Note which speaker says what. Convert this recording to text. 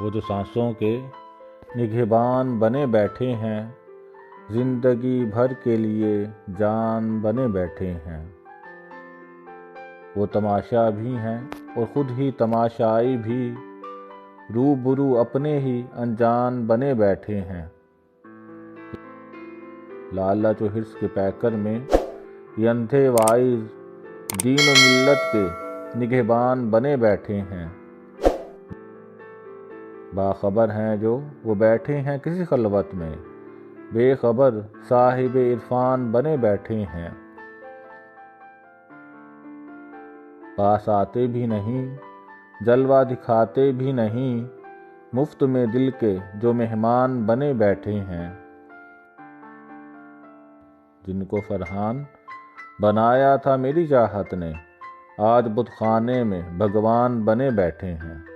Speaker 1: وہ تو سانسوں کے نگہبان بنے بیٹھے ہیں، زندگی بھر کے لیے جان بنے بیٹھے ہیں۔ وہ تماشا بھی ہیں اور خود ہی تماشائی بھی، روبرو اپنے ہی انجان بنے بیٹھے ہیں۔ لالچ و حرص کے پیکر میں یہ اندھے وائز دین و ملت کے نگہبان بنے بیٹھے ہیں۔ باخبر ہیں جو وہ بیٹھے ہیں کسی خلوت میں، بے خبر صاحب عرفان بنے بیٹھے ہیں۔ پاس آتے بھی نہیں، جلوہ دکھاتے بھی نہیں، مفت میں دل کے جو مہمان بنے بیٹھے ہیں۔ جن کو فرحان بنایا تھا میری چاہت نے، آج بت خانے میں بھگوان بنے بیٹھے ہیں۔